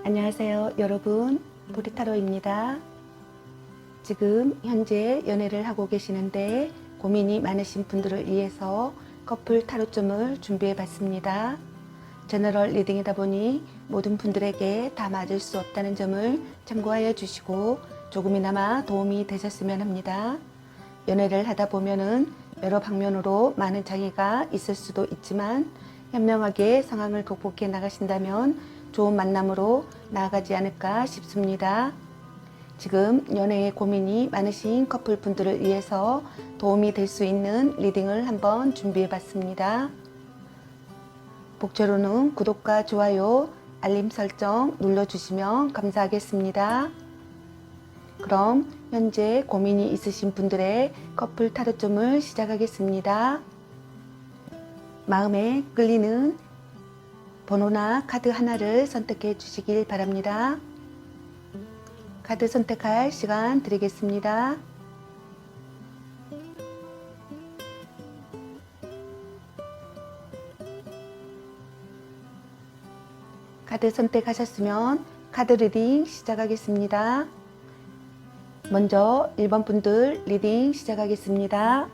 안녕하세요 여러분, 보리타로입니다. 지금 현재 연애를 하고 계시는데 고민이 많으신 분들을 위해서 커플 타로점을 준비해 봤습니다. 제너럴 리딩이다 보니 모든 분들에게 다 맞을 수 없다는 점을 참고하여 주시고 조금이나마 도움이 되셨으면 합니다. 연애를 하다 보면은 여러 방면으로 많은 장애가 있을 수도 있지만 현명하게 상황을 극복해 나가신다면 좋은 만남으로 나아가지 않을까 싶습니다. 지금 연애에 고민이 많으신 커플 분들을 위해서 도움이 될 수 있는 리딩을 한번 준비해 봤습니다. 복제로는 구독과 좋아요, 알림 설정 눌러주시면 감사하겠습니다. 그럼 현재 고민이 있으신 분들의 커플 타로점을 시작하겠습니다. 마음에 끌리는 번호나 카드 하나를 선택해 주시길 바랍니다. 카드 선택할 시간 드리겠습니다. 카드 선택하셨으면 카드 리딩 시작하겠습니다. 먼저 1번 분들 리딩 시작하겠습니다.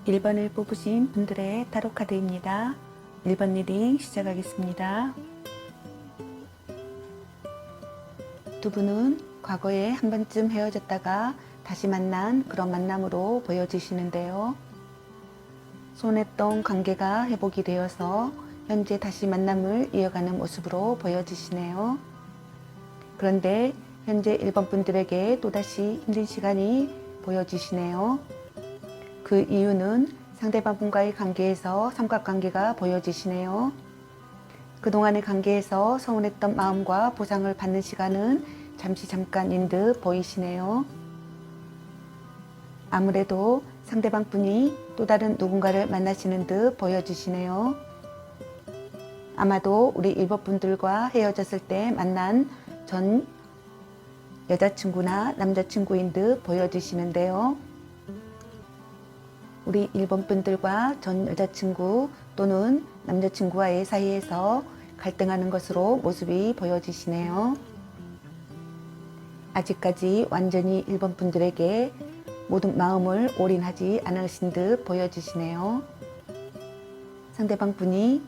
일 번을 뽑으신 분들의 타로 카드입니다. 1번 리딩 시작하겠습니다. 두 분은 과거에 한 번쯤 헤어졌다가 다시 만난 그런 만남으로 보여지시는데요. 소원했던 관계가 회복이 되어서 현재 다시 만남을 이어가는 모습으로 보여지시네요. 그런데 현재 1번 분들에게 또다시 힘든 시간이 보여지시네요. 그 이유는 상대방 분과의 관계에서 삼각관계가 보여지시네요. 그동안의 관계에서 서운했던 마음과 보상을 받는 시간은 잠깐인 듯 보이시네요. 아무래도 상대방 분이 또 다른 누군가를 만나시는 듯 보여지시네요. 아마도 우리 1번 분들과 헤어졌을 때 만난 전 여자친구나 남자친구인 듯 보여지시는데요. 우리 1번 분들과 전 여자친구 또는 남자친구와의 사이에서 갈등하는 것으로 모습이 보여지시네요. 아직까지 완전히 1번 분들에게 모든 마음을 올인하지 않으신 듯 보여지시네요. 상대방 분이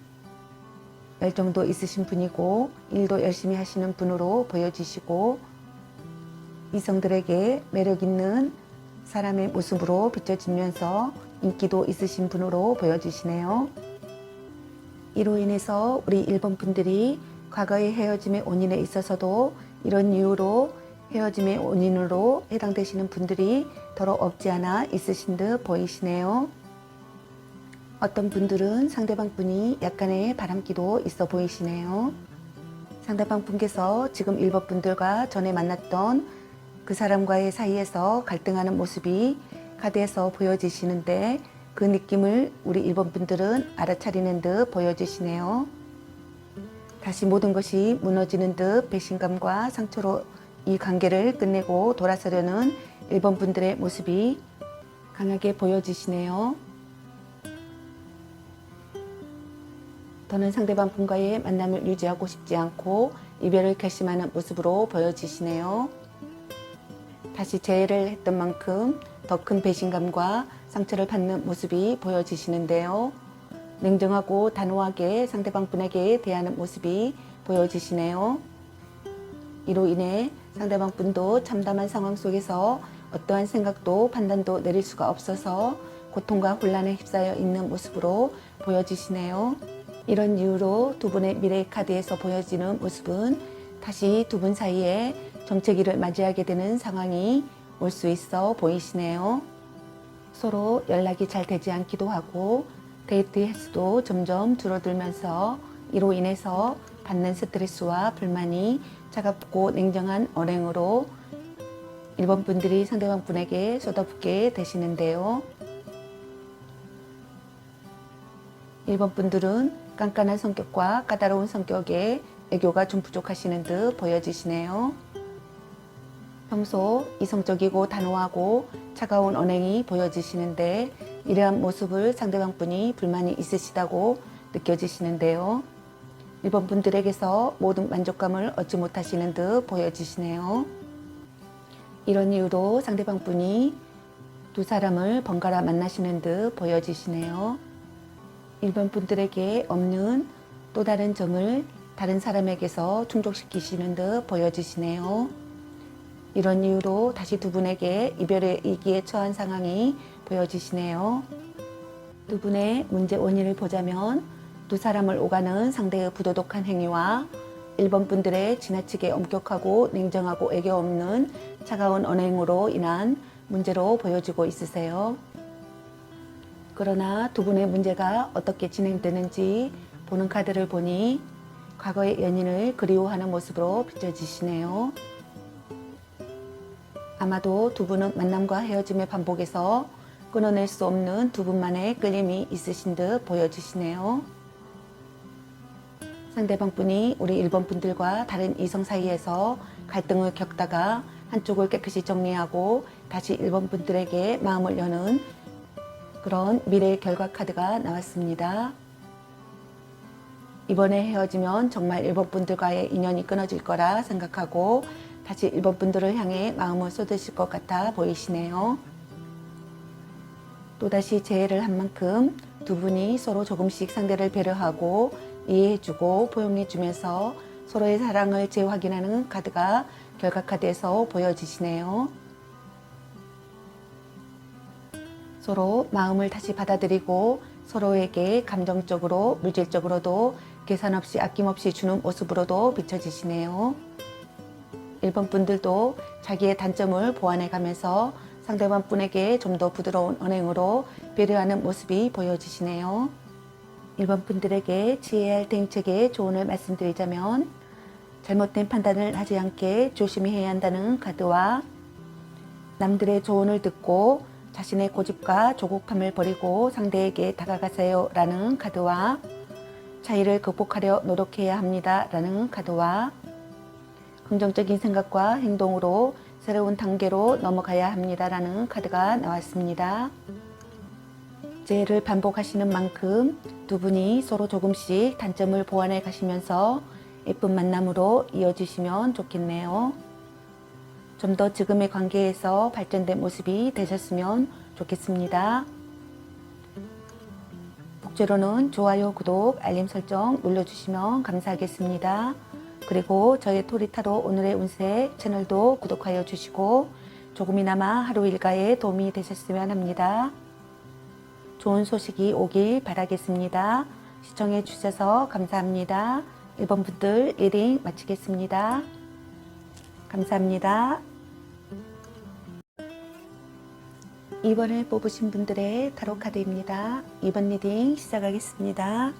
열정도 있으신 분이고 일도 열심히 하시는 분으로 보여지시고 이성들에게 매력 있는 사람의 모습으로 비춰지면서 인기도 있으신 분으로 보여지시네요. 이로 인해서 우리 1번 분들이 과거의 헤어짐의 원인에 있어서도 이런 이유로 헤어짐의 원인으로 해당되시는 분들이 더러 없지 않아 있으신 듯 보이시네요. 어떤 분들은 상대방 분이 약간의 바람기도 있어 보이시네요. 상대방 분께서 지금 1번 분들과 전에 만났던 그 사람과의 사이에서 갈등하는 모습이 카드에서 보여지시는데 그 느낌을 우리 1번 분들은 알아차리는 듯 보여지시네요. 다시 모든 것이 무너지는 듯 배신감과 상처로 이 관계를 끝내고 돌아서려는 1번 분들의 모습이 강하게 보여지시네요. 더는 상대방 분과의 만남을 유지하고 싶지 않고 이별을 결심하는 모습으로 보여지시네요. 다시 재회를 했던 만큼 더 큰 배신감과 상처를 받는 모습이 보여지시는데요. 냉정하고 단호하게 상대방 분에게 대하는 모습이 보여지시네요. 이로 인해 상대방 분도 참담한 상황 속에서 어떠한 생각도 판단도 내릴 수가 없어서 고통과 혼란에 휩싸여 있는 모습으로 보여지시네요. 이런 이유로 두 분의 미래 카드에서 보여지는 모습은 다시 두 분 사이에 정체기를 맞이하게 되는 상황이 올 수 있어 보이시네요. 서로 연락이 잘 되지 않기도 하고 데이트 횟수도 점점 줄어들면서 이로 인해서 받는 스트레스와 불만이 차갑고 냉정한 언행으로 1번 분들이 상대방 분에게 쏟아붓게 되시는데요. 1번 분들은 깐깐한 성격과 까다로운 성격에 애교가 좀 부족하시는 듯 보여지시네요. 평소 이성적이고 단호하고 차가운 언행이 보여지시는데 이러한 모습을 상대방 분이 불만이 있으시다고 느껴지시는데요. 1번 분들에게서 모든 만족감을 얻지 못하시는 듯 보여지시네요. 이런 이유로 상대방 분이 두 사람을 번갈아 만나시는 듯 보여지시네요. 1번 분들에게 없는 또 다른 정을 다른 사람에게서 충족시키시는 듯 보여지시네요. 이런 이유로 다시 두 분에게 이별의 위기에 처한 상황이 보여지시네요. 두 분의 문제 원인을 보자면 두 사람을 오가는 상대의 부도덕한 행위와 1번 분들의 지나치게 엄격하고 냉정하고 애교 없는 차가운 언행으로 인한 문제로 보여지고 있으세요. 그러나 두 분의 문제가 어떻게 진행되는지 보는 카드를 보니 과거의 연인을 그리워하는 모습으로 비춰지시네요. 아마도 두 분은 만남과 헤어짐의 반복에서 끊어낼 수 없는 두 분만의 끌림이 있으신 듯 보여지시네요. 상대방 분이 우리 1번 분들과 다른 이성 사이에서 갈등을 겪다가 한쪽을 깨끗이 정리하고 다시 1번 분들에게 마음을 여는 그런 미래의 결과 카드가 나왔습니다. 이번에 헤어지면 정말 1번 분들과의 인연이 끊어질 거라 생각하고 다시 1번 분들을 향해 마음을 쏟으실 것 같아 보이시네요. 또다시 재회를 한 만큼 두 분이 서로 조금씩 상대를 배려하고 이해해주고 포용해주면서 서로의 사랑을 재확인하는 카드가 결과 카드에서 보여지시네요. 서로 마음을 다시 받아들이고 서로에게 감정적으로 물질적으로도 계산 없이 아낌없이 주는 모습으로도 비춰지시네요. 1번 분들도 자기의 단점을 보완해 가면서 상대방 분에게 좀 더 부드러운 언행으로 배려하는 모습이 보여지시네요. 1번 분들에게 취해야 할 대응책의 조언을 말씀드리자면 잘못된 판단을 하지 않게 조심히 해야 한다는 카드와 남들의 조언을 듣고 자신의 고집과 조급함을 버리고 상대에게 다가가세요 라는 카드와 차이를 극복하려 노력해야 합니다 라는 카드와 긍정적인 생각과 행동으로 새로운 단계로 넘어가야 합니다 라는 카드가 나왔습니다. 재해를 반복하시는 만큼 두 분이 서로 조금씩 단점을 보완해 가시면서 예쁜 만남으로 이어지시면 좋겠네요. 좀 더 지금의 관계에서 발전된 모습이 되셨으면 좋겠습니다. 복제로는 좋아요, 구독, 알림 설정 눌러주시면 감사하겠습니다. 그리고 저의 토리타로 오늘의 운세 채널도 구독하여 주시고 조금이나마 하루 일과에 도움이 되셨으면 합니다. 좋은 소식이 오길 바라겠습니다. 시청해 주셔서 감사합니다. 1번 분들 리딩 마치겠습니다. 감사합니다. 2번을 뽑으신 분들의 타로 카드입니다. 2번 리딩 시작하겠습니다.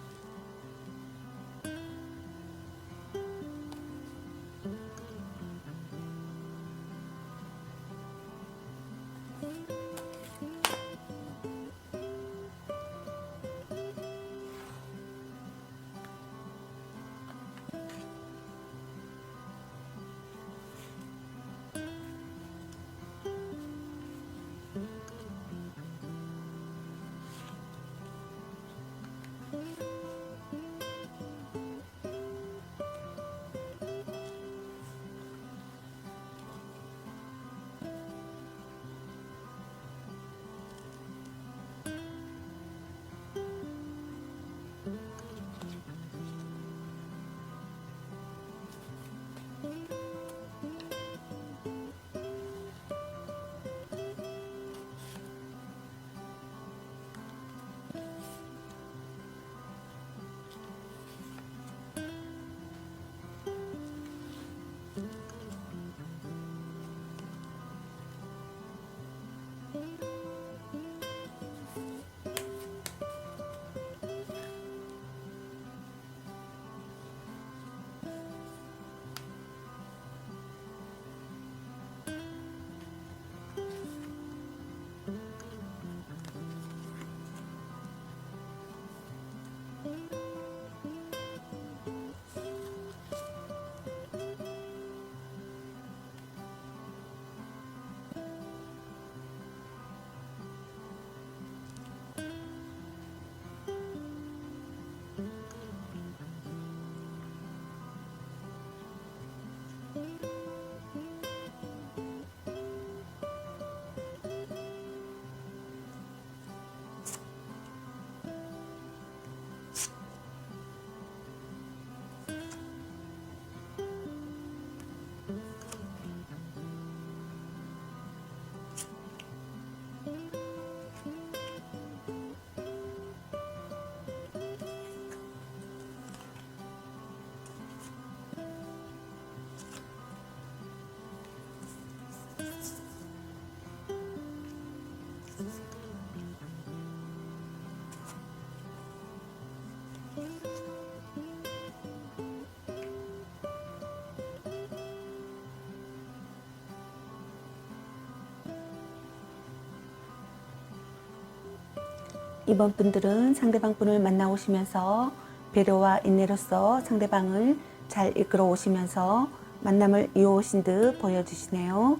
이번 분들은 상대방 분을 만나오시면서 배려와 인내로서 상대방을 잘 이끌어 오시면서 만남을 이어오신 듯 보여주시네요.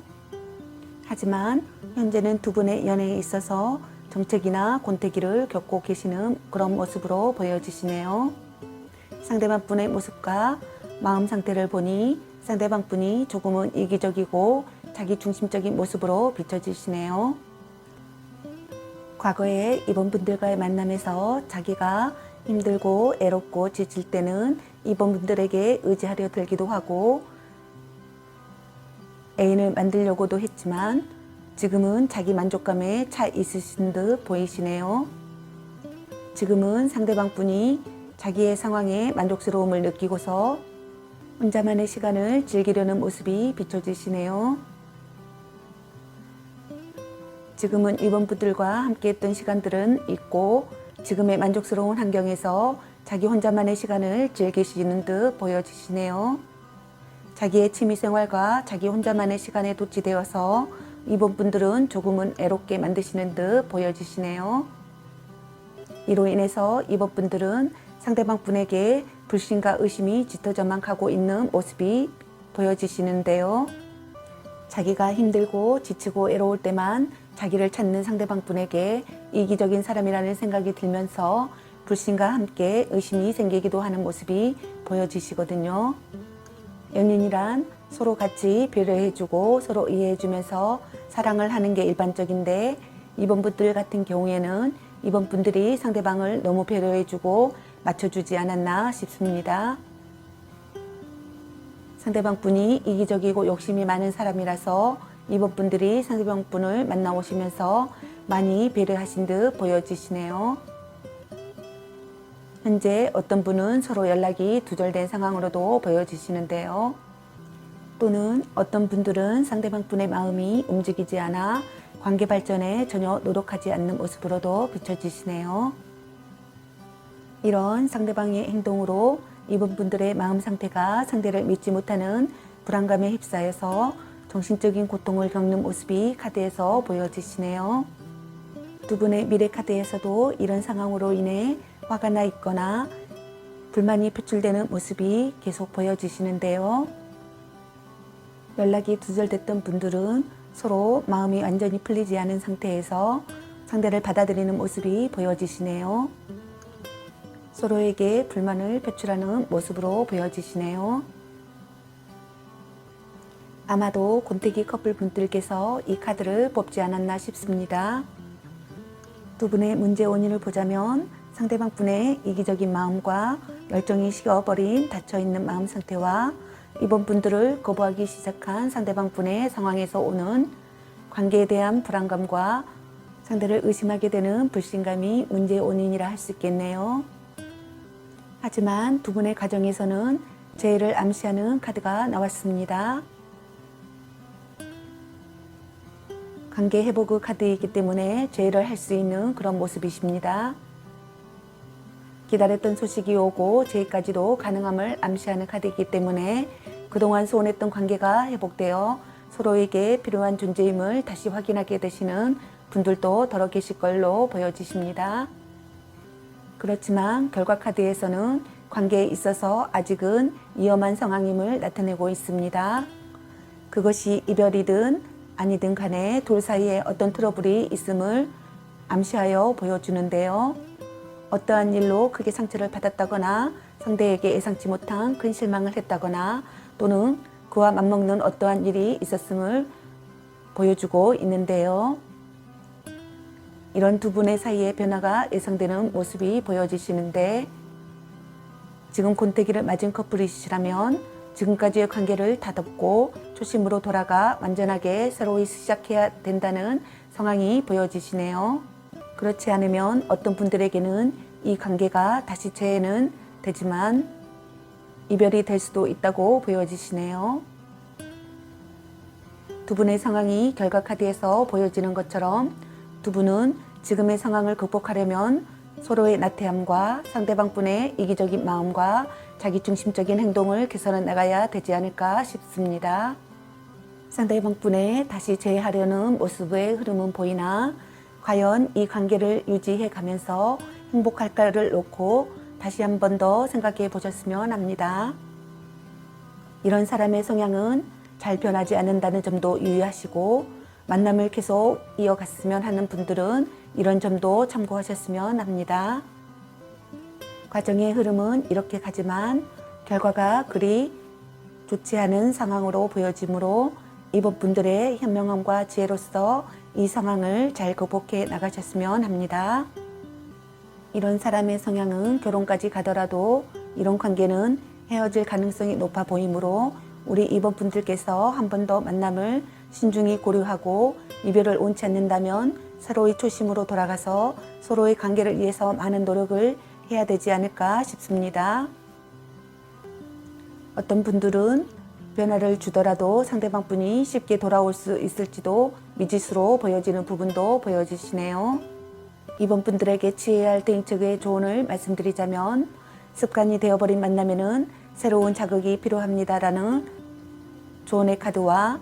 하지만 현재는 두 분의 연애에 있어서 정체기나 권태기를 겪고 계시는 그런 모습으로 보여지시네요. 상대방 분의 모습과 마음 상태를 보니 상대방 분이 조금은 이기적이고 자기 중심적인 모습으로 비춰지시네요. 과거에 이번 분들과의 만남에서 자기가 힘들고 애롭고 지칠 때는 이번 분들에게 의지하려 들기도 하고 애인을 만들려고도 했지만 지금은 자기 만족감에 차 있으신 듯 보이시네요. 지금은 상대방 분이 자기의 상황에 만족스러움을 느끼고서 혼자만의 시간을 즐기려는 모습이 비춰지시네요. 지금은 이번 분들과 함께 했던 시간들은 있고 지금의 만족스러운 환경에서 자기 혼자만의 시간을 즐기시는 듯 보여지시네요. 자기의 취미생활과 자기 혼자만의 시간에 도취되어서 이번 분들은 조금은 애롭게 만드시는 듯 보여지시네요. 이로 인해서 이번 분들은 상대방 분에게 불신과 의심이 짙어져만 가고 있는 모습이 보여지시는데요. 자기가 힘들고 지치고 애로울 때만 자기를 찾는 상대방 분에게 이기적인 사람이라는 생각이 들면서 불신과 함께 의심이 생기기도 하는 모습이 보여지시거든요. 연인이란 서로 같이 배려해주고 서로 이해해주면서 사랑을 하는 게 일반적인데 이번 분들 같은 경우에는 이번 분들이 상대방을 너무 배려해주고 맞춰주지 않았나 싶습니다. 상대방 분이 이기적이고 욕심이 많은 사람이라서 이번 분들이 상대방 분을 만나오시면서 많이 배려하신 듯 보여지시네요. 현재 어떤 분은 서로 연락이 두절된 상황으로도 보여지시는데요. 또는 어떤 분들은 상대방 분의 마음이 움직이지 않아 관계 발전에 전혀 노력하지 않는 모습으로도 비춰지시네요. 이런 상대방의 행동으로 이번 분들의 마음 상태가 상대를 믿지 못하는 불안감에 휩싸여서 정신적인 고통을 겪는 모습이 카드에서 보여지시네요. 두 분의 미래 카드에서도 이런 상황으로 인해 화가 나 있거나 불만이 표출되는 모습이 계속 보여지시는데요. 연락이 두절됐던 분들은 서로 마음이 완전히 풀리지 않은 상태에서 상대를 받아들이는 모습이 보여지시네요. 서로에게 불만을 표출하는 모습으로 보여지시네요. 아마도 곤태기 커플 분들께서 이 카드를 뽑지 않았나 싶습니다. 두 분의 문제 원인을 보자면 상대방 분의 이기적인 마음과 열정이 식어버린 닫혀있는 마음 상태와 이번 분들을 거부하기 시작한 상대방 분의 상황에서 오는 관계에 대한 불안감과 상대를 의심하게 되는 불신감이 문제의 원인이라 할 수 있겠네요. 하지만 두 분의 가정에서는 재해를 암시하는 카드가 나왔습니다. 관계 회복의 카드이기 때문에 재해를 할 수 있는 그런 모습이십니다. 기다렸던 소식이 오고 재해까지도 가능함을 암시하는 카드이기 때문에 그동안 소원했던 관계가 회복되어 서로에게 필요한 존재임을 다시 확인하게 되시는 분들도 더러 계실 걸로 보여지십니다. 그렇지만 결과 카드에서는 관계에 있어서 아직은 위험한 상황임을 나타내고 있습니다. 그것이 이별이든 아니든 간에 둘 사이에 어떤 트러블이 있음을 암시하여 보여주는데요. 어떠한 일로 크게 상처를 받았다거나 상대에게 예상치 못한 큰 실망을 했다거나 또는 그와 맞먹는 어떠한 일이 있었음을 보여주고 있는데요. 이런 두 분의 사이의 변화가 예상되는 모습이 보여지시는데 지금 곤태기를 맞은 커플이시라면 지금까지의 관계를 다듬고 초심으로 돌아가 완전하게 새로이 시작해야 된다는 상황이 보여지시네요. 그렇지 않으면 어떤 분들에게는 이 관계가 다시 재해는 되지만 이별이 될 수도 있다고 보여지시네요. 두 분의 상황이 결과 카드에서 보여지는 것처럼 두 분은 지금의 상황을 극복하려면 서로의 나태함과 상대방 분의 이기적인 마음과 자기중심적인 행동을 개선해 나가야 되지 않을까 싶습니다. 상대방 분의 다시 재해하려는 모습의 흐름은 보이나 과연 이 관계를 유지해 가면서 행복할까를 놓고 다시 한 번 더 생각해 보셨으면 합니다. 이런 사람의 성향은 잘 변하지 않는다는 점도 유의하시고 만남을 계속 이어갔으면 하는 분들은 이런 점도 참고하셨으면 합니다. 과정의 흐름은 이렇게 가지만 결과가 그리 좋지 않은 상황으로 보여지므로 이번 분들의 현명함과 지혜로서 이 상황을 잘 극복해 나가셨으면 합니다. 이런 사람의 성향은 결혼까지 가더라도 이런 관계는 헤어질 가능성이 높아 보이므로 우리 2번 분들께서 한 번 더 만남을 신중히 고려하고 이별을 원치 않는다면 서로의 초심으로 돌아가서 서로의 관계를 위해서 많은 노력을 해야 되지 않을까 싶습니다. 어떤 분들은 변화를 주더라도 상대방 분이 쉽게 돌아올 수 있을지도 미지수로 보여지는 부분도 보여지시네요. 이번 분들에게 취해야 할 대응책의 조언을 말씀드리자면 습관이 되어버린 만남에는 새로운 자극이 필요합니다라는 조언의 카드와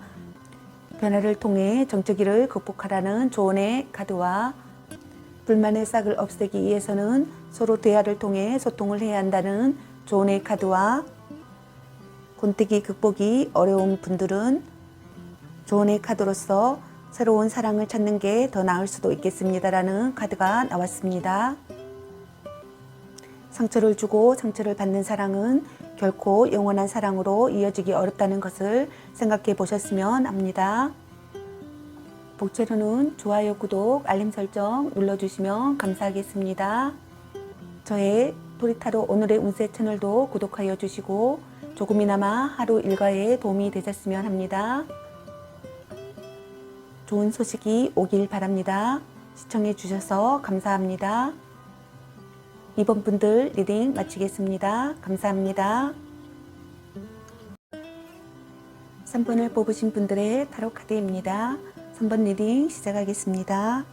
변화를 통해 정적기를 극복하라는 조언의 카드와 불만의 싹을 없애기 위해서는 서로 대화를 통해 소통을 해야 한다는 조언의 카드와 권태기 극복이 어려운 분들은 조언의 카드로서 새로운 사랑을 찾는 게 더 나을 수도 있겠습니다라는 카드가 나왔습니다. 상처를 주고 상처를 받는 사랑은 결코 영원한 사랑으로 이어지기 어렵다는 것을 생각해 보셨으면 합니다. 복채로는 좋아요, 구독, 알림 설정 눌러주시면 감사하겠습니다. 저의 도리타로 오늘의 운세 채널도 구독하여 주시고 조금이나마 하루 일과에 도움이 되셨으면 합니다. 좋은 소식이 오길 바랍니다. 시청해 주셔서 감사합니다. 2번 분들 리딩 마치겠습니다. 감사합니다. 3번을 뽑으신 분들의 타로 카드입니다. 3번 리딩 시작하겠습니다.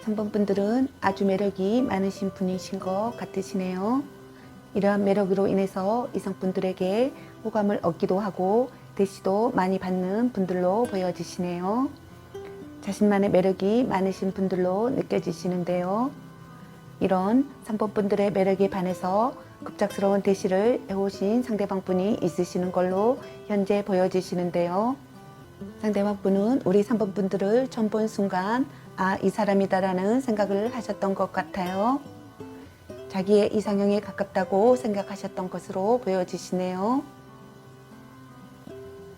삼 번 분들은 아주 매력이 많으신 분이신 것 같으시네요. 이러한 매력으로 인해서 이성분들에게 호감을 얻기도 하고 대시도 많이 받는 분들로 보여지시네요. 자신만의 매력이 많으신 분들로 느껴지시는데요. 이런 3번 분들의 매력에 반해서 급작스러운 대시를 해오신 상대방 분이 있으시는 걸로 현재 보여지시는데요. 상대방 분은 우리 3번 분들을 처음 본 순간 이 사람이다라는 생각을 하셨던 것 같아요. 자기의 이상형에 가깝다고 생각하셨던 것으로 보여지시네요.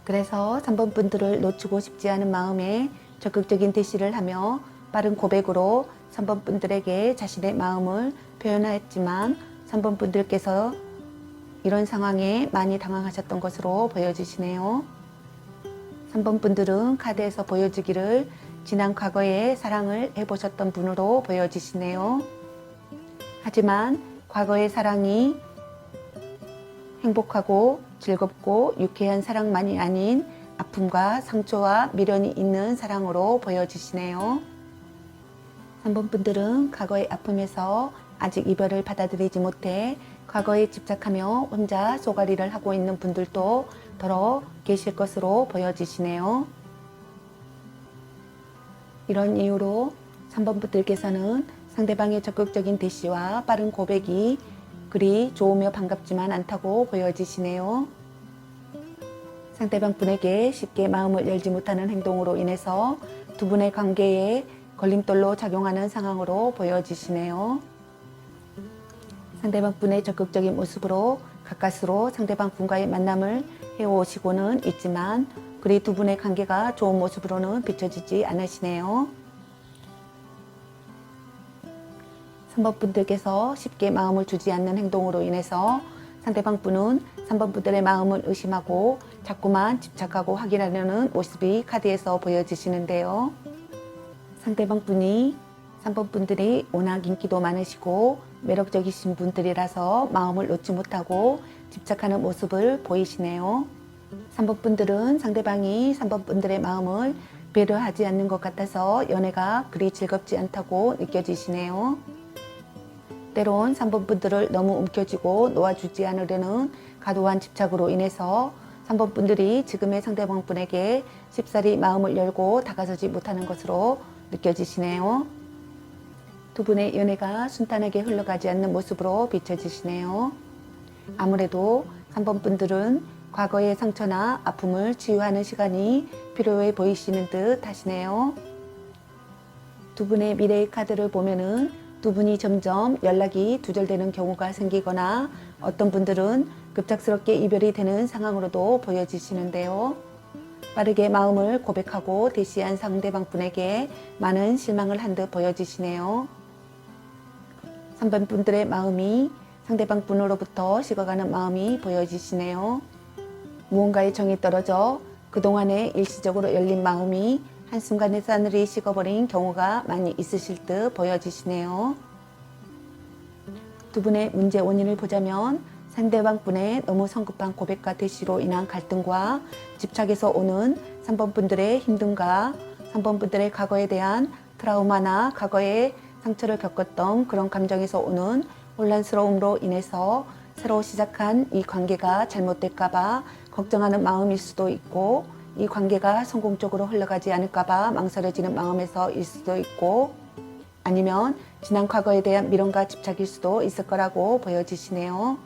그래서 3번 분들을 놓치고 싶지 않은 마음에 적극적인 대시를 하며 빠른 고백으로 3번 분들에게 자신의 마음을 표현하였지만 3번 분들께서 이런 상황에 많이 당황하셨던 것으로 보여지시네요. 3번 분들은 카드에서 보여주기를 지난 과거에 사랑을 해보셨던 분으로 보여지시네요. 하지만 과거의 사랑이 행복하고 즐겁고 유쾌한 사랑만이 아닌 아픔과 상처와 미련이 있는 사랑으로 보여지시네요. 3번 분들은 과거의 아픔에서 아직 이별을 받아들이지 못해 과거에 집착하며 혼자 쏘가리를 하고 있는 분들도 더러 계실 것으로 보여지시네요. 이런 이유로 3번 분들께서는 상대방의 적극적인 대시와 빠른 고백이 그리 좋으며 반갑지만 않다고 보여지시네요. 상대방 분에게 쉽게 마음을 열지 못하는 행동으로 인해서 두 분의 관계에 걸림돌로 작용하는 상황으로 보여지시네요. 상대방 분의 적극적인 모습으로 가까스로 상대방 분과의 만남을 해오시고는 있지만 그리 두 분의 관계가 좋은 모습으로는 비춰지지 않으시네요. 3번 분들께서 쉽게 마음을 주지 않는 행동으로 인해서 상대방 분은 3번 분들의 마음을 의심하고 자꾸만 집착하고 확인하려는 모습이 카드에서 보여지시는데요. 상대방 분이 3번 분들이 워낙 인기도 많으시고 매력적이신 분들이라서 마음을 놓지 못하고 집착하는 모습을 보이시네요. 3번 분들은 상대방이 3번 분들의 마음을 배려하지 않는 것 같아서 연애가 그리 즐겁지 않다고 느껴지시네요. 때론 3번 분들을 너무 움켜쥐고 놓아주지 않으려는 과도한 집착으로 인해서 3번 분들이 지금의 상대방 분에게 쉽사리 마음을 열고 다가서지 못하는 것으로 느껴지시네요. 두 분의 연애가 순탄하게 흘러가지 않는 모습으로 비춰지시네요. 아무래도 3번 분들은 과거의 상처나 아픔을 치유하는 시간이 필요해 보이시는 듯 하시네요. 두 분의 미래의 카드를 보면은 두 분이 점점 연락이 두절되는 경우가 생기거나 어떤 분들은 급작스럽게 이별이 되는 상황으로도 보여지시는데요. 빠르게 마음을 고백하고 대시한 상대방 분에게 많은 실망을 한 듯 보여지시네요. 3번 분들의 마음이 상대방 분으로부터 식어가는 마음이 보여지시네요. 무언가의 정이 떨어져 그동안에 일시적으로 열린 마음이 한순간에 싸늘히 식어버린 경우가 많이 있으실 듯 보여지시네요. 두 분의 문제 원인을 보자면 상대방 분의 너무 성급한 고백과 대시로 인한 갈등과 집착에서 오는 3번 분들의 힘듦과 3번 분들의 과거에 대한 트라우마나 과거에 상처를 겪었던 그런 감정에서 오는 혼란스러움으로 인해서 새로 시작한 이 관계가 잘못될까봐 걱정하는 마음일 수도 있고 이 관계가 성공적으로 흘러가지 않을까봐 망설여지는 마음에서일 수도 있고 아니면 지난 과거에 대한 미련과 집착일 수도 있을 거라고 보여지시네요.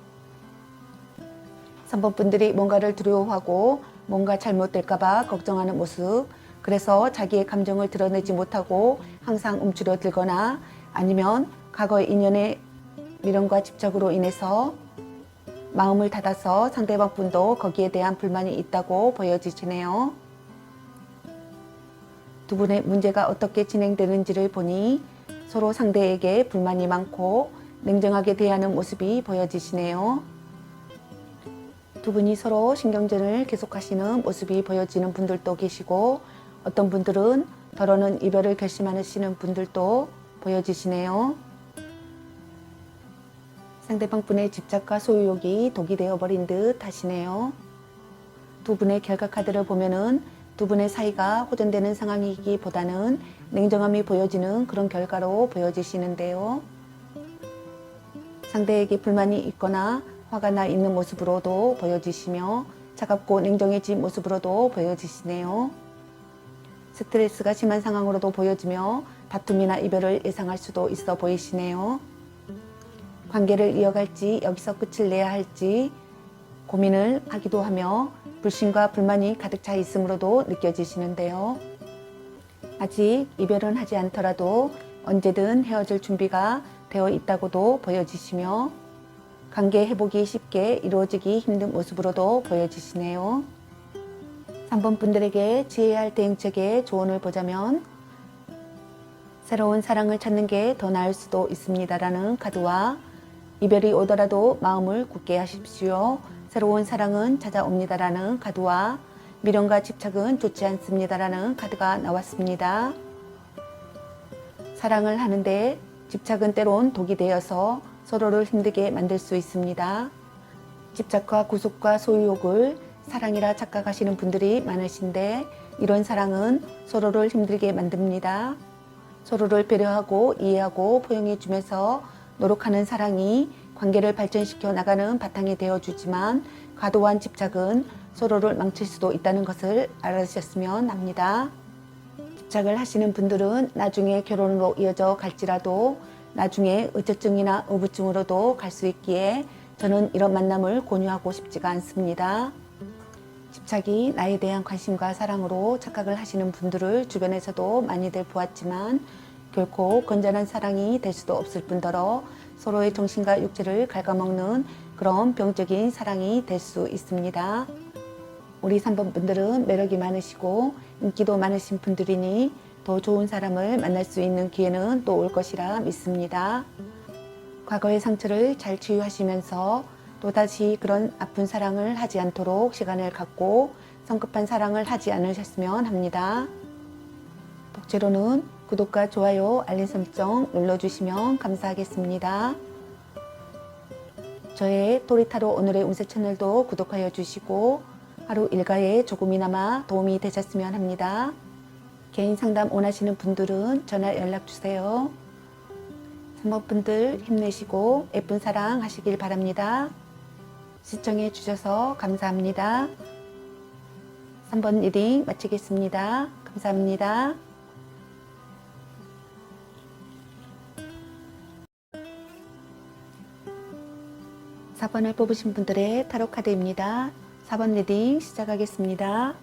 3번 분들이 뭔가를 두려워하고 뭔가 잘못될까봐 걱정하는 모습, 그래서 자기의 감정을 드러내지 못하고 항상 움츠러들거나 아니면 과거의 인연의 미련과 집착으로 인해서 마음을 닫아서 상대방 분도 거기에 대한 불만이 있다고 보여지시네요. 두 분의 문제가 어떻게 진행되는지를 보니 서로 상대에게 불만이 많고 냉정하게 대하는 모습이 보여지시네요. 두 분이 서로 신경전을 계속하시는 모습이 보여지는 분들도 계시고 어떤 분들은 더러는 이별을 결심하시는 분들도 보여지시네요. 상대방 분의 집착과 소유욕이 독이 되어버린 듯 하시네요. 두 분의 결과 카드를 보면은 두 분의 사이가 호전되는 상황이기보다는 냉정함이 보여지는 그런 결과로 보여지시는데요. 상대에게 불만이 있거나 화가 나 있는 모습으로도 보여지시며 차갑고 냉정해진 모습으로도 보여지시네요. 스트레스가 심한 상황으로도 보여지며 다툼이나 이별을 예상할 수도 있어 보이시네요. 관계를 이어갈지 여기서 끝을 내야 할지 고민을 하기도 하며 불신과 불만이 가득 차 있음으로도 느껴지시는데요. 아직 이별은 하지 않더라도 언제든 헤어질 준비가 되어 있다고도 보여지시며 관계 회복이 쉽게 이루어지기 힘든 모습으로도 보여지시네요. 3번 분들에게 지혜해야 할 대응책의 조언을 보자면 새로운 사랑을 찾는 게 더 나을 수도 있습니다라는 카드와 이별이 오더라도 마음을 굳게 하십시오. 새로운 사랑은 찾아옵니다라는 카드와 미련과 집착은 좋지 않습니다라는 카드가 나왔습니다. 사랑을 하는데 집착은 때론 독이 되어서 서로를 힘들게 만들 수 있습니다. 집착과 구속과 소유욕을 사랑이라 착각하시는 분들이 많으신데 이런 사랑은 서로를 힘들게 만듭니다. 서로를 배려하고 이해하고 포용해 주면서 노력하는 사랑이 관계를 발전시켜 나가는 바탕이 되어주지만 과도한 집착은 서로를 망칠 수도 있다는 것을 알아주셨으면 합니다. 집착을 하시는 분들은 나중에 결혼으로 이어져 갈지라도 나중에 의처증이나 의부증으로도 갈 수 있기에 저는 이런 만남을 권유하고 싶지가 않습니다. 집착이 나에 대한 관심과 사랑으로 착각을 하시는 분들을 주변에서도 많이들 보았지만 결코 건전한 사랑이 될 수도 없을 뿐더러 서로의 정신과 육체를 갉아먹는 그런 병적인 사랑이 될 수 있습니다. 우리 3번 분들은 매력이 많으시고 인기도 많으신 분들이니 더 좋은 사람을 만날 수 있는 기회는 또 올 것이라 믿습니다. 과거의 상처를 잘 치유하시면서 또다시 그런 아픈 사랑을 하지 않도록 시간을 갖고 성급한 사랑을 하지 않으셨으면 합니다. 복제로는 구독과 좋아요, 알림 설정 눌러주시면 감사하겠습니다. 저의 토리타로 오늘의 운세 채널도 구독하여 주시고 하루 일과에 조금이나마 도움이 되셨으면 합니다. 개인 상담 원하시는 분들은 전화 연락 주세요. 3번 분들 힘내시고 예쁜 사랑 하시길 바랍니다. 시청해 주셔서 감사합니다. 3번 리딩 마치겠습니다. 감사합니다. 4번을 뽑으신 분들의 타로 카드입니다. 4번 리딩 시작하겠습니다.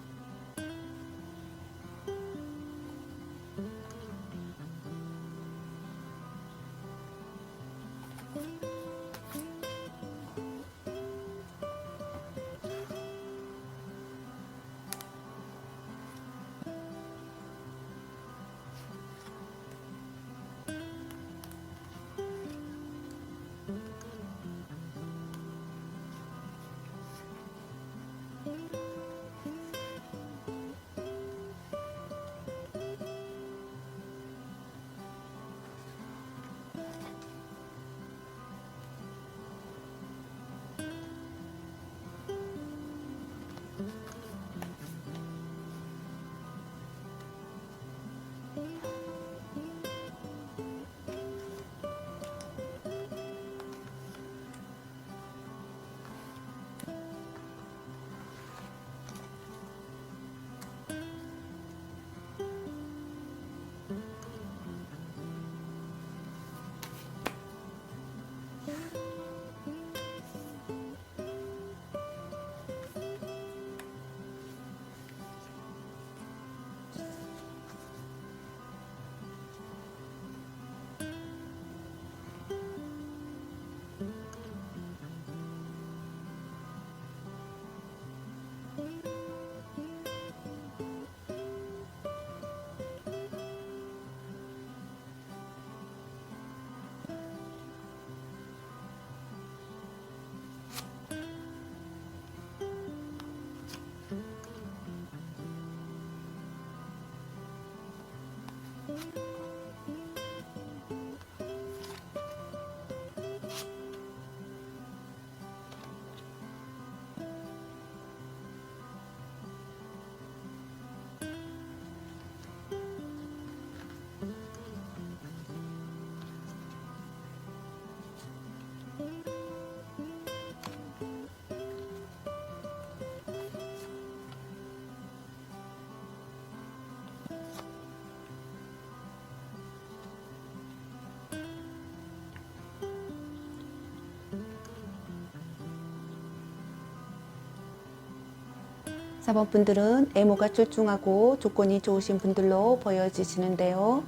사번분들은 애모가 출중하고 조건이 좋으신 분들로 보여지시는데요.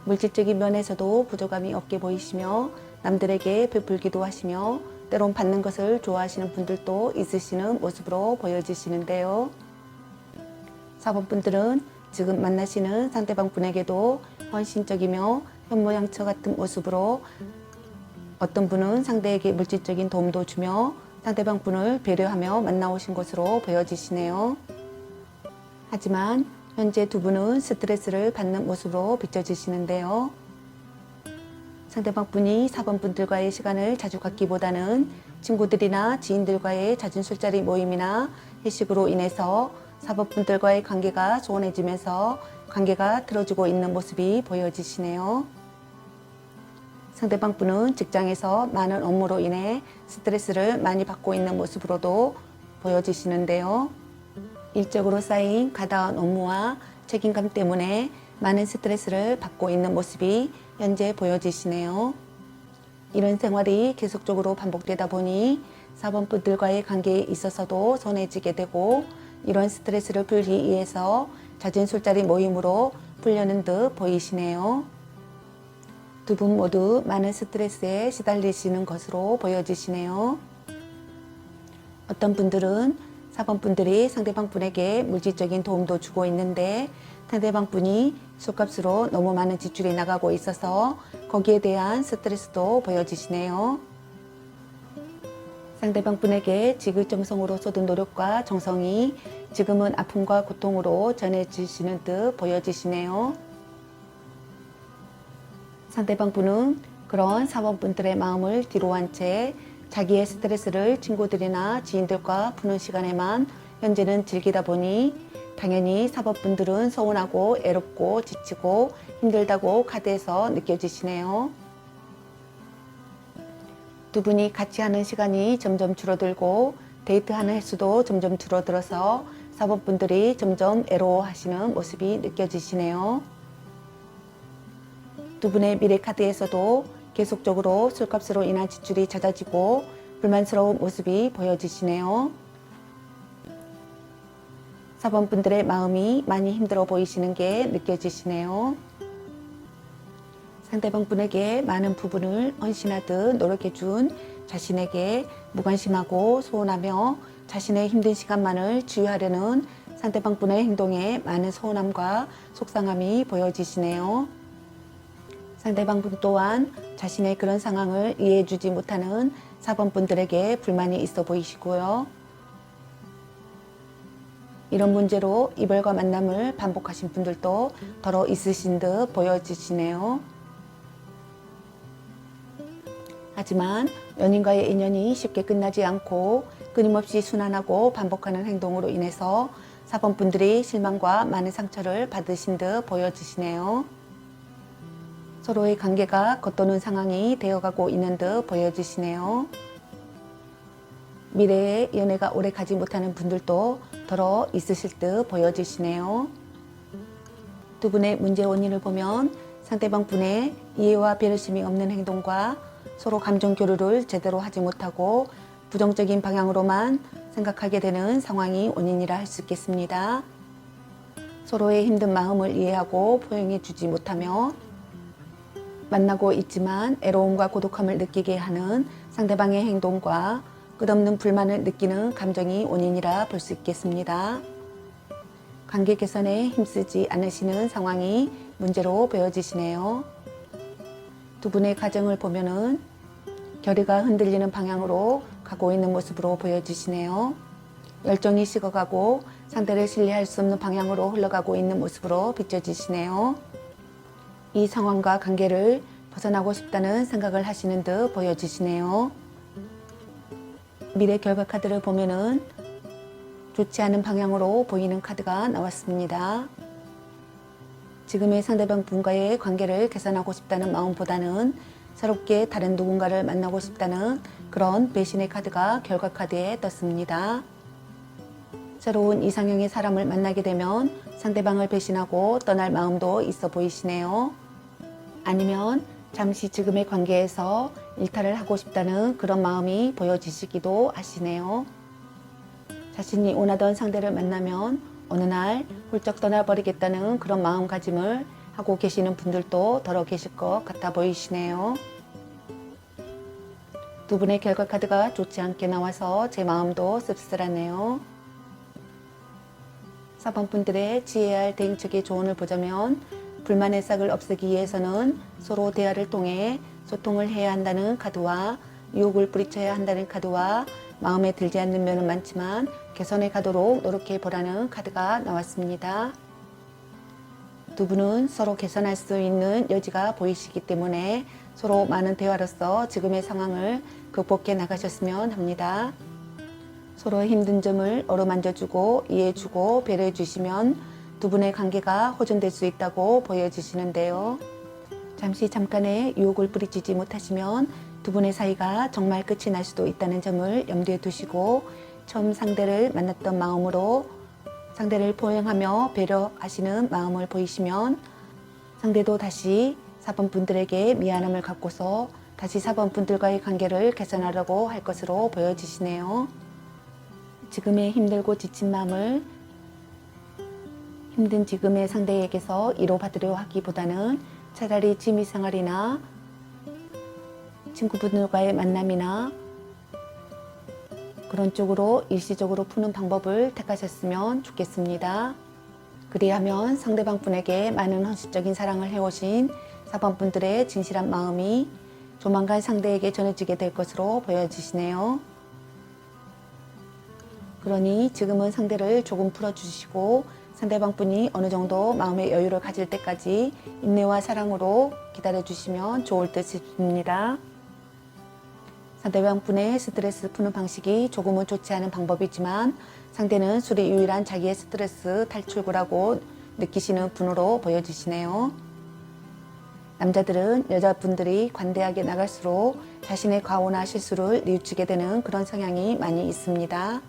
물질적인 면에서도 부족함이 없게 보이시며 남들에게 베풀기도 하시며 때론 받는 것을 좋아하시는 분들도 있으시는 모습으로 보여지시는데요. 4번분들은 지금 만나시는 상대방 분에게도 헌신적이며 현모양처 같은 모습으로 어떤 분은 상대에게 물질적인 도움도 주며 상대방 분을 배려하며 만나오신 것으로 보여지시네요. 하지만 현재 두 분은 스트레스를 받는 모습으로 비춰지시는데요. 상대방 분이 4번 분들과의 시간을 자주 갖기보다는 친구들이나 지인들과의 잦은 술자리 모임이나 회식으로 인해서 4번 분들과의 관계가 소원해지면서 관계가 틀어지고 있는 모습이 보여지시네요. 상대방 분은 직장에서 많은 업무로 인해 스트레스를 많이 받고 있는 모습으로도 보여지시는데요. 일적으로 쌓인 가다운 업무와 책임감 때문에 많은 스트레스를 받고 있는 모습이 현재 보여지시네요. 이런 생활이 계속적으로 반복되다 보니 4번 분들과의 관계에 있어서도 손해지게 되고 이런 스트레스를 풀기 위해서 잦은 술자리 모임으로 풀려는 듯 보이시네요. 두 분 모두 많은 스트레스에 시달리시는 것으로 보여지시네요. 어떤 분들은 4번 분들이 상대방 분에게 물질적인 도움도 주고 있는데 상대방 분이 술값으로 너무 많은 지출이 나가고 있어서 거기에 대한 스트레스도 보여지시네요. 상대방 분에게 지극정성으로 쏟은 노력과 정성이 지금은 아픔과 고통으로 전해지시는 듯 보여지시네요. 상대방 분은 그런 4번 분들의 마음을 뒤로 한 채 자기의 스트레스를 친구들이나 지인들과 푸는 시간에만 현재는 즐기다 보니 당연히 4번 분들은 서운하고 애롭고 지치고 힘들다고 카드에서 느껴지시네요. 두 분이 같이 하는 시간이 점점 줄어들고 데이트하는 횟수도 점점 줄어들어서 4번 분들이 점점 애로워하시는 모습이 느껴지시네요. 두 분의 미래 카드에서도 계속적으로 술값으로 인한 지출이 잦아지고 불만스러운 모습이 보여지시네요. 4번 분들의 마음이 많이 힘들어 보이시는 게 느껴지시네요. 상대방 분에게 많은 부분을 헌신하듯 노력해준 자신에게 무관심하고 소원하며 자신의 힘든 시간만을 주유하려는 상대방 분의 행동에 많은 서운함과 속상함이 보여지시네요. 상대방 분 또한 자신의 그런 상황을 이해해주지 못하는 4번 분들에게 불만이 있어 보이시고요. 이런 문제로 이별과 만남을 반복하신 분들도 더러 있으신 듯 보여지시네요. 하지만 연인과의 인연이 쉽게 끝나지 않고 끊임없이 순환하고 반복하는 행동으로 인해서 4번 분들이 실망과 많은 상처를 받으신 듯 보여지시네요. 서로의 관계가 겉도는 상황이 되어가고 있는 듯 보여지시네요. 미래에 연애가 오래 가지 못하는 분들도 더러 있으실 듯 보여지시네요. 두 분의 문제 원인을 보면 상대방 분의 이해와 배려심이 없는 행동과 서로 감정 교류를 제대로 하지 못하고 부정적인 방향으로만 생각하게 되는 상황이 원인이라 할 수 있겠습니다. 서로의 힘든 마음을 이해하고 포용해 주지 못하며 만나고 있지만 애로움과 고독함을 느끼게 하는 상대방의 행동과 끝없는 불만을 느끼는 감정이 원인이라 볼 수 있겠습니다. 관계 개선에 힘쓰지 않으시는 상황이 문제로 보여지시네요. 두 분의 가정을 보면은 결의가 흔들리는 방향으로 가고 있는 모습으로 보여지시네요. 열정이 식어가고 상대를 신뢰할 수 없는 방향으로 흘러가고 있는 모습으로 비춰지시네요. 이 상황과 관계를 벗어나고 싶다는 생각을 하시는 듯 보여지시네요. 미래 결과 카드를 보면은 좋지 않은 방향으로 보이는 카드가 나왔습니다. 지금의 상대방 분과의 관계를 개선하고 싶다는 마음보다는 새롭게 다른 누군가를 만나고 싶다는 그런 배신의 카드가 결과 카드에 떴습니다. 새로운 이상형의 사람을 만나게 되면 상대방을 배신하고 떠날 마음도 있어 보이시네요. 아니면 잠시 지금의 관계에서 일탈을 하고 싶다는 그런 마음이 보여지시기도 하시네요. 자신이 원하던 상대를 만나면 어느 날 훌쩍 떠나버리겠다는 그런 마음가짐을 하고 계시는 분들도 더러 계실 것 같아 보이시네요. 두 분의 결과 카드가 좋지 않게 나와서 제 마음도 씁쓸하네요. 4번 분들의 지혜해야 할 대응책의 조언을 보자면 불만의 싹을 없애기 위해서는 서로 대화를 통해 소통을 해야 한다는 카드와 유혹을 뿌리쳐야 한다는 카드와 마음에 들지 않는 면은 많지만 개선해 가도록 노력해 보라는 카드가 나왔습니다. 두 분은 서로 개선할 수 있는 여지가 보이시기 때문에 서로 많은 대화로서 지금의 상황을 극복해 나가셨으면 합니다. 서로 힘든 점을 어루만져주고 이해해주고 배려해주시면 두 분의 관계가 호전될 수 있다고 보여지시는데요. 잠깐의 유혹을 뿌리치지 못하시면 두 분의 사이가 정말 끝이 날 수도 있다는 점을 염두에 두시고 처음 상대를 만났던 마음으로 상대를 포용하며 배려하시는 마음을 보이시면 상대도 다시 4번 분들에게 미안함을 갖고서 다시 4번 분들과의 관계를 개선하려고 할 것으로 보여지시네요. 지금의 힘들고 지친 마음을 힘든 지금의 상대에게서 위로받으려 하기보다는 차라리 취미생활이나 친구분들과의 만남이나 그런 쪽으로 일시적으로 푸는 방법을 택하셨으면 좋겠습니다. 그리하면 상대방 분에게 많은 헌신적인 사랑을 해오신 4번 분들의 진실한 마음이 조만간 상대에게 전해지게 될 것으로 보여지시네요. 그러니 지금은 상대를 조금 풀어주시고 상대방 분이 어느 정도 마음의 여유를 가질 때까지 인내와 사랑으로 기다려주시면 좋을 듯 싶습니다. 상대방 분의 스트레스 푸는 방식이 조금은 좋지 않은 방법이지만 상대는 술이 유일한 자기의 스트레스 탈출구라고 느끼시는 분으로 보여지시네요. 남자들은 여자분들이 관대하게 나갈수록 자신의 과오나 실수를 뉘우치게 되는 그런 성향이 많이 있습니다.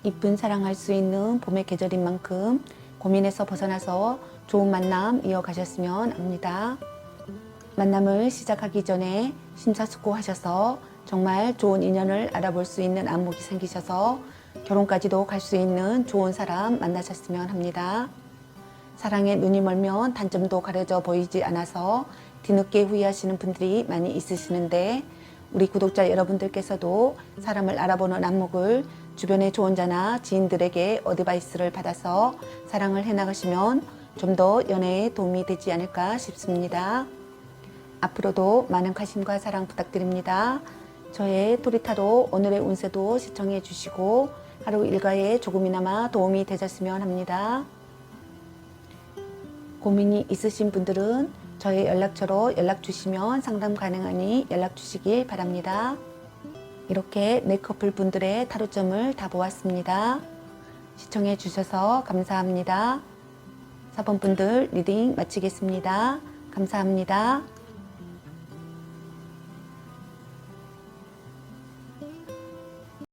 이쁜 사랑할 수 있는 봄의 계절인 만큼 고민에서 벗어나서 좋은 만남 이어가셨으면 합니다. 만남을 시작하기 전에 심사숙고하셔서 정말 좋은 인연을 알아볼 수 있는 안목이 생기셔서 결혼까지도 갈 수 있는 좋은 사람 만나셨으면 합니다. 사랑에 눈이 멀면 단점도 가려져 보이지 않아서 뒤늦게 후회하시는 분들이 많이 있으시는데 우리 구독자 여러분들께서도 사람을 알아보는 안목을 주변의 조언자나 지인들에게 어드바이스를 받아서 사랑을 해나가시면 좀 더 연애에 도움이 되지 않을까 싶습니다. 앞으로도 많은 관심과 사랑 부탁드립니다. 저의 토리타로 오늘의 운세도 시청해 주시고 하루 일과에 조금이나마 도움이 되셨으면 합니다. 고민이 있으신 분들은 저의 연락처로 연락 주시면 상담 가능하니 연락 주시길 바랍니다. 이렇게 네 커플 분들의 타로점을 다 보았습니다. 시청해 주셔서 감사합니다. 4번 분들 리딩 마치겠습니다. 감사합니다.